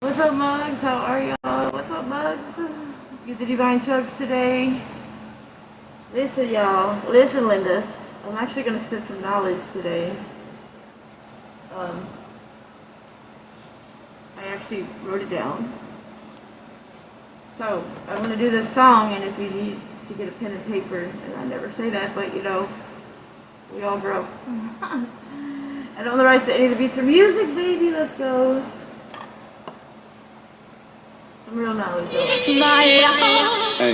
What's up, Mugs? How are y'all? What's up, Mugs? Get the Divine Chugs today. Listen, y'all. Listen, Lindas. I'm actually going to spit some knowledge today. I actually wrote it down. So, I'm going to do this song, and if you need to get a pen and paper, and I never say that, but you know, we all grow. I don't know the rights to any of the beats or music, baby. Let's go. Some real knowledge, though. Hey.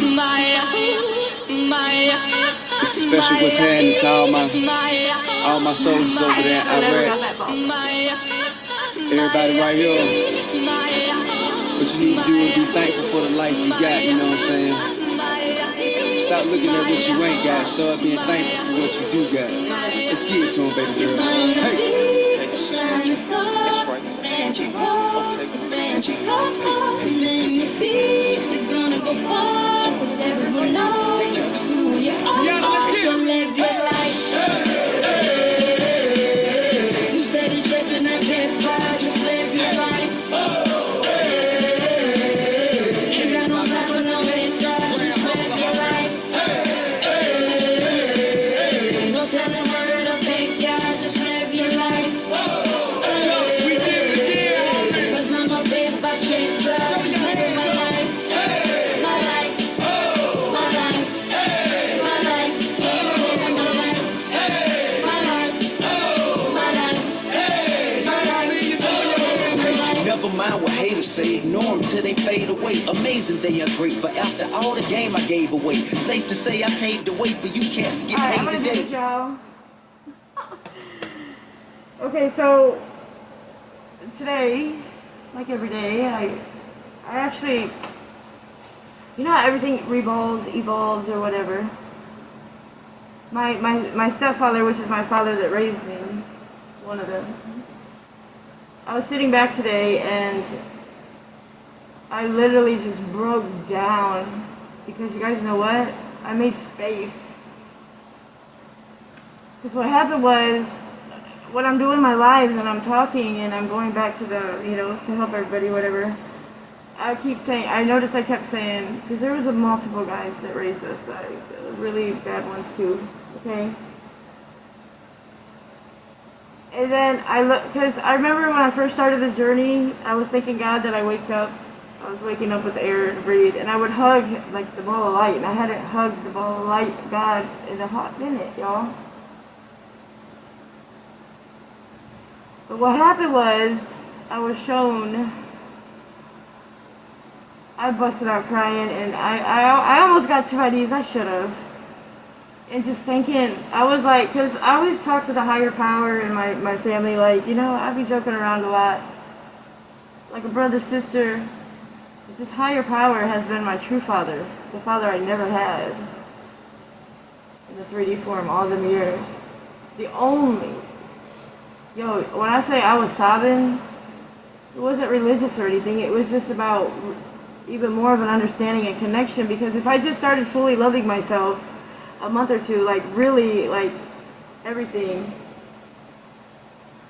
This is special what's happening to all my soldiers over there in Iraq. Everybody right here. What you need to do is be thankful for the life you got, you know what I'm saying? Stop looking at what you ain't got. Start being thankful for what you do got. Let's get it to him, baby girl. Hey. That's right. And then you see you're gonna go far, because everyone knows who you are. So live your life. You steady dressing that paper, just live your life. Ain't got no time for no haters, just live your life. No telling where it'll take ya, just live your life. Cause I'm a paper chaser, just living my life. My life, my life, my life, just living my life. My life, my life, my life, just living my life. Never mind what haters say, ignore them till they fade away. Amazing they are great, but after all the game I gave away. Safe to say I paved the way for you cats to get Alright, I'm paid gonna do today. this, y'all. Okay, so today, like every day, I actually, you know how everything evolves, or whatever. My stepfather, which is my father that raised me, one of them. I was sitting back today and I literally just broke down because you guys know what? I made space. Because what happened was, when I'm doing my lives and I'm talking and I'm going back to the, you know, to help everybody, whatever, I noticed I kept saying, because there was multiple guys that raised us, really bad ones too, okay? And then because I remember when I first started the journey, I was thanking God that I was waking up with air to breathe, and I would hug, like, the ball of light, and I hadn't hugged the ball of light, God, in a hot minute, y'all. But what happened was, I was shown, I busted out crying, and I almost got to my knees, I should have. And just thinking, I was like, because I always talk to the higher power in my family, like, you know, I be joking around a lot. Like a brother, sister. This higher power has been my true father, the father I never had. In the 3D form, all them years. The only. Yo, when I say I was sobbing, it wasn't religious or anything. It was just about even more of an understanding and connection. Because if I just started fully loving myself a month or two, like really, like everything,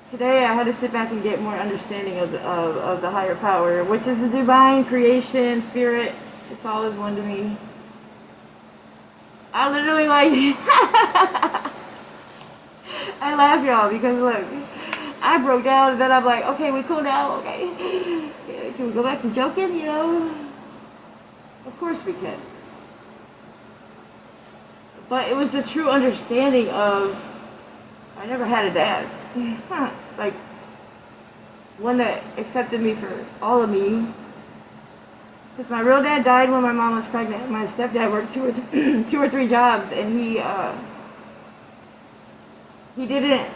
today I had to sit back and get more understanding of the higher power, which is the divine creation, spirit. It's all is one to me. I literally like, I laugh, y'all, because look, I broke down and then I'm like, okay, we cool now, okay. Can we go back to joking, you know? Of course we can. But it was the true understanding of, I never had a dad. Like, one that accepted me for all of me. Because my real dad died when my mom was pregnant. My stepdad worked two or three jobs, and he didn't,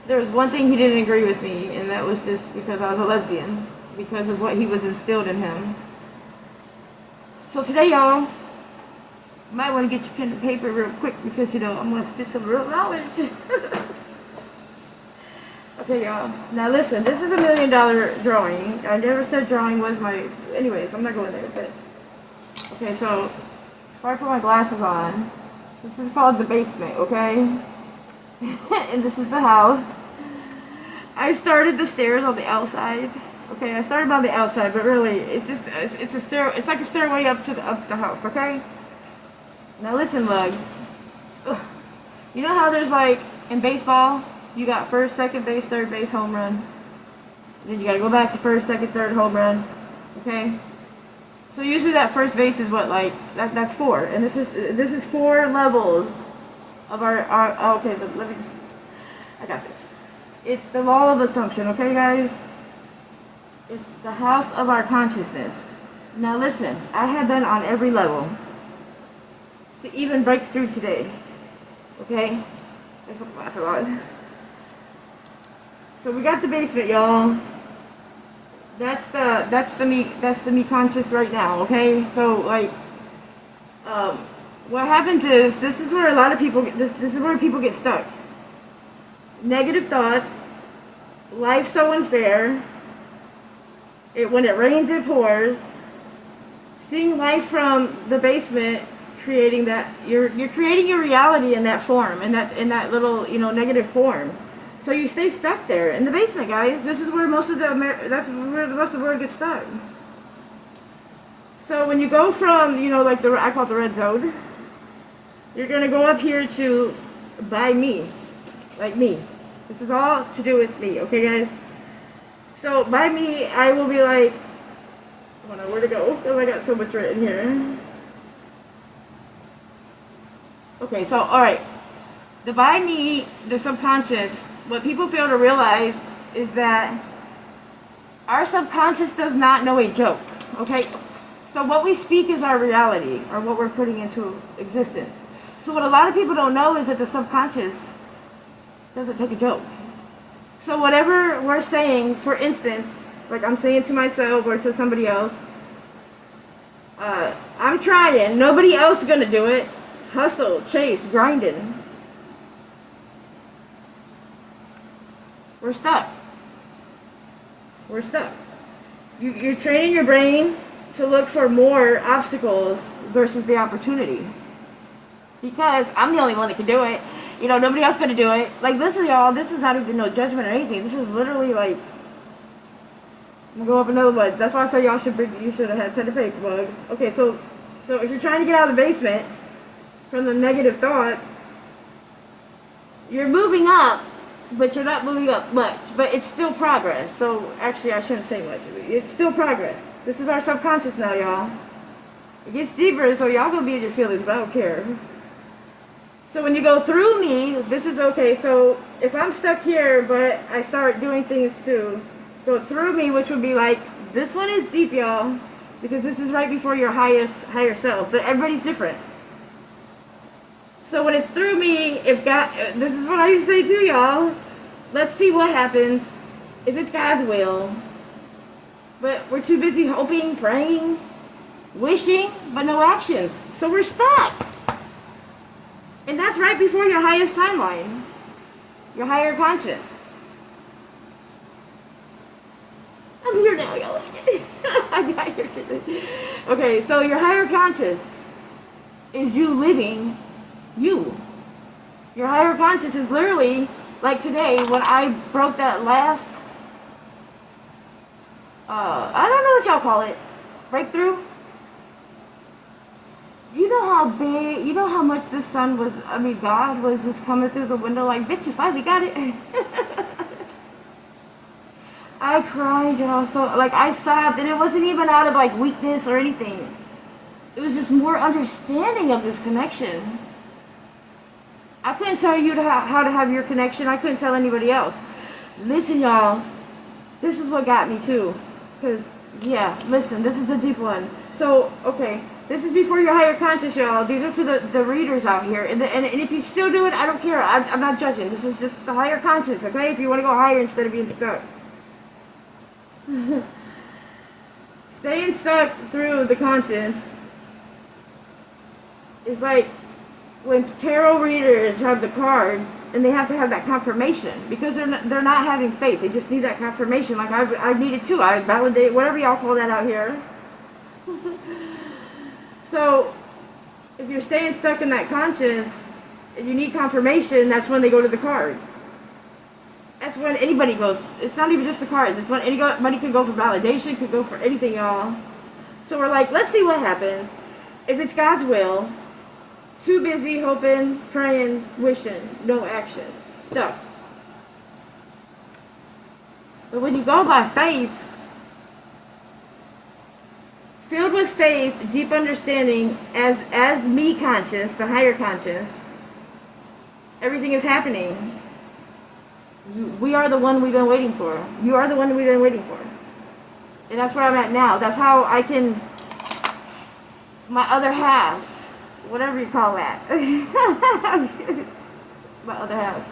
there was one thing he didn't agree with me, and that was just because I was a lesbian, because of what he was instilled in him. So today, y'all, you might want to get your pen and paper real quick, because, you know, I'm going to spit some real knowledge. Okay, y'all. Now listen, this is $1 million drawing. I never said drawing was my... Anyways, I'm not going there, but... Okay, so... Before I put my glasses on, this is called the basement, okay? And this is the house. I started the stairs on the outside. Okay, I started on the outside, but really, it's a stair. It's like a stairway up the house. Okay. Now listen, lugs. Ugh. You know how there's like in baseball, you got first, second base, third base, home run. Then you gotta go back to first, second, third, home run. Okay. So usually that first base is what, like that's 4, and this is 4 levels of our oh, okay. Let me just, I got this. It's the law of assumption. Okay, guys. It's the house of our consciousness. Now listen, I have been on every level to even break through today. Okay? I put the glasses on. So we got the basement, y'all. That's the me conscious right now, okay? So like what happens is this is where a lot of people this is where people get stuck. Negative thoughts, life so unfair. When it rains, it pours. Seeing life from the basement, creating that you're creating your reality in that form, in that little negative form. So you stay stuck there in the basement, guys. This is where most of the world gets stuck. So when you go from like I call it the red zone, you're gonna go up here to by me, like me. This is all to do with me, okay, guys? So by me, I will be like, I don't know where to go because I got so much written here. Okay, so alright. The by me, the subconscious, what people fail to realize is that our subconscious does not know a joke. Okay? So what we speak is our reality, or what we're putting into existence. So what a lot of people don't know is that the subconscious doesn't take a joke. So whatever we're saying, for instance, like I'm saying to myself or to somebody else, I'm trying, nobody else is gonna do it. Hustle, chase, grinding. We're stuck. We're stuck. You're training your brain to look for more obstacles versus the opportunity. Because I'm the only one that can do it. Nobody else gonna do it. Like, listen, y'all, this is not even no judgment or anything. This is literally like, I'm gonna go up another one. That's why I say you should have had pen and paper, bugs. Okay, so if you're trying to get out of the basement from the negative thoughts, you're moving up, but you're not moving up much. But it's still progress. So actually, I shouldn't say much. It's still progress. This is our subconscious now, y'all. It gets deeper, so y'all gonna be in your feelings, but I don't care. So when you go through me, this is okay. So if I'm stuck here, but I start doing things to go through me, which would be like, this one is deep, y'all, because this is right before your higher self. But everybody's different. So when it's through me, if God, this is what I used to say too, y'all. Let's see what happens if it's God's will. But we're too busy hoping, praying, wishing, but no actions. So we're stuck. And that's right before your highest timeline, your higher conscious. I'm here now, y'all. I got here today. Okay, so your higher conscious is you living you. Your higher conscious is literally like today when I broke that last, I don't know what y'all call it, breakthrough. You know how big, you know how much the sun was, God was just coming through the window like, bitch, you finally got it. I cried, y'all, so, like, I sobbed, and it wasn't even out of, like, weakness or anything. It was just more understanding of this connection. I couldn't tell you how to have your connection. I couldn't tell anybody else. Listen, y'all, this is what got me, too. Because, yeah, listen, this is a deep one. So, okay. This is before your higher conscious, y'all. These are to the readers out here. And if you still do it, I don't care. I'm not judging. This is just the higher conscious, okay? If you want to go higher instead of being stuck. Staying stuck through the conscience is like when tarot readers have the cards and they have to have that confirmation because they're not having faith. They just need that confirmation. Like I needed too. I validate, whatever y'all call that out here. So, if you're staying stuck in that conscience and you need confirmation, that's when they go to the cards. That's when anybody goes. It's not even just the cards. It's when anybody could go for validation, could go for anything, y'all. So we're like, let's see what happens. If it's God's will, too busy hoping, praying, wishing, no action, stuck. But when you go by faith, filled with faith, deep understanding, as me conscious, the higher conscious, everything is happening. We are the one we've been waiting for. You are the one we've been waiting for. And that's where I'm at now. That's how I can, my other half, whatever you call that. My other half.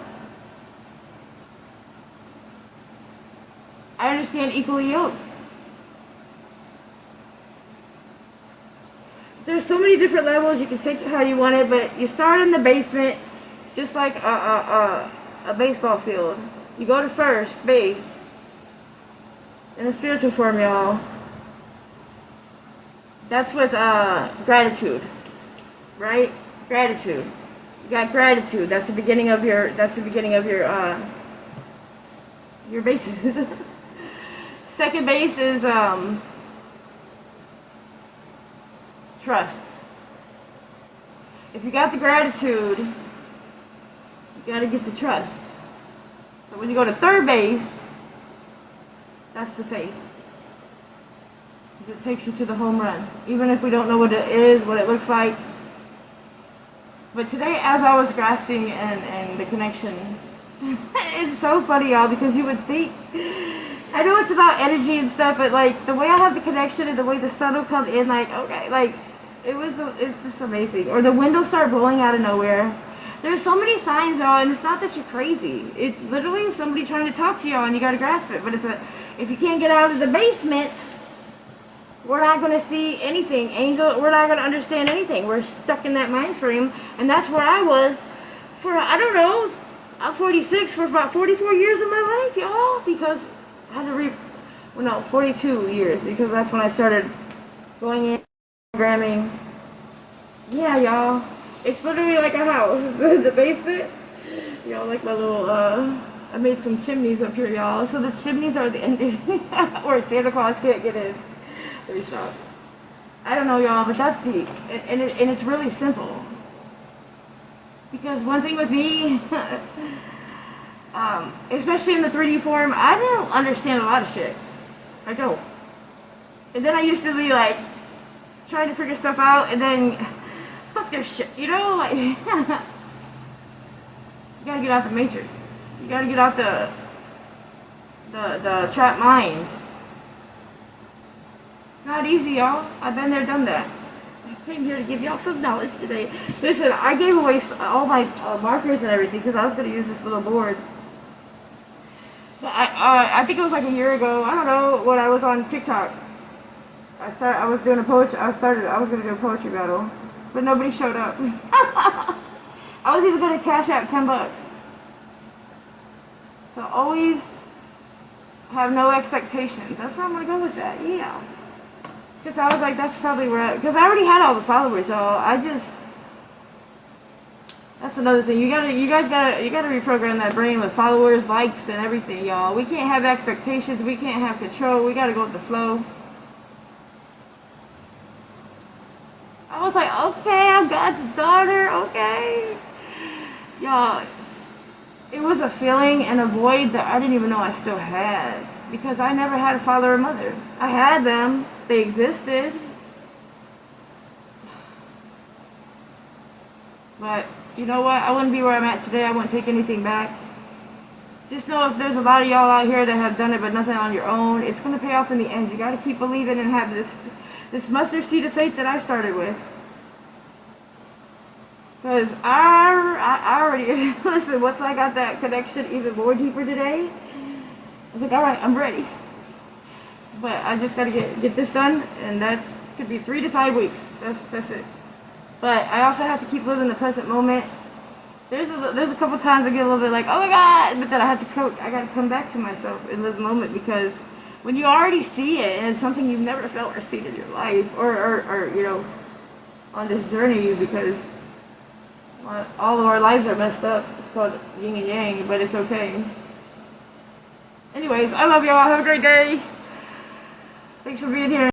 I understand equally yoked. There's so many different levels. You can take it how you want it, but you start in the basement, just like a baseball field. You go to first base in the spiritual form, y'all. That's with gratitude, right? Gratitude. You got gratitude. That's the beginning of your. That's the beginning of your bases. Second base is trust. If you got the gratitude, you got to get the trust. So when you go to third base, that's the faith. Because it takes you to the home run. Even if we don't know what it is, what it looks like. But today, as I was grasping and the connection, it's so funny, y'all, because you would think, I know it's about energy and stuff, but like the way I have the connection and the way the sun will come in, like, okay, like, it's just amazing. Or the windows start blowing out of nowhere. There's so many signs, y'all, and it's not that you're crazy. It's literally somebody trying to talk to y'all, and you got to grasp it. But if you can't get out of the basement, we're not going to see anything. Angel, we're not going to understand anything. We're stuck in that mind frame, and that's where I was for, I don't know, I'm 46, for about 44 years of my life, y'all, because I had to 42 years, because that's when I started going in, programming. Yeah, y'all. It's literally like a house. The basement. Y'all like my little, I made some chimneys up here, y'all. So the chimneys are the ending. Or Santa Claus can't get in. Let me stop. I don't know, y'all, but that's deep. And it's really simple. Because one thing with me, especially in the 3D form, I don't understand a lot of shit. I don't. And then I used to be like, trying to figure stuff out, and then fuck this shit, you know, like you gotta get out the matrix. You gotta get out the trap mind. It's not easy, y'all. I've been there, done that. I came here to give y'all some knowledge today. Listen, I gave away all my markers and everything because I was gonna use this little board. But I think it was like a year ago. I don't know, when I was on TikTok. I was doing a poetry. I was gonna do a poetry battle, but nobody showed up. I was even gonna cash out $10. So always have no expectations. That's where I'm gonna go with that. Yeah. Because I was like, that's probably where. Because I already had all the followers, y'all. That's another thing. You guys gotta reprogram that brain with followers, likes, and everything, y'all. We can't have expectations. We can't have control. We gotta go with the flow. I was like, okay, I'm God's daughter, okay. Y'all, it was a feeling and a void that I didn't even know I still had. Because I never had a father or mother. I had them. They existed. But, you know what? I wouldn't be where I'm at today. I wouldn't take anything back. Just know if there's a lot of y'all out here that have done it but nothing on your own, it's going to pay off in the end. You got to keep believing and have this mustard seed of faith that I started with. Because I already, listen, once I got that connection even more deeper today, I was like, all right, I'm ready. But I just got to get this done, and that could be 3 to 5 weeks. That's it. But I also have to keep living the present moment. There's a couple times I get a little bit like, oh my God, but then I got to come back to myself and live the moment, because when you already see it and it's something you've never felt or seen in your life, or you know, on this journey, because all of our lives are messed up. It's called yin and yang, but it's okay. Anyways, I love y'all. Have a great day. Thanks for being here.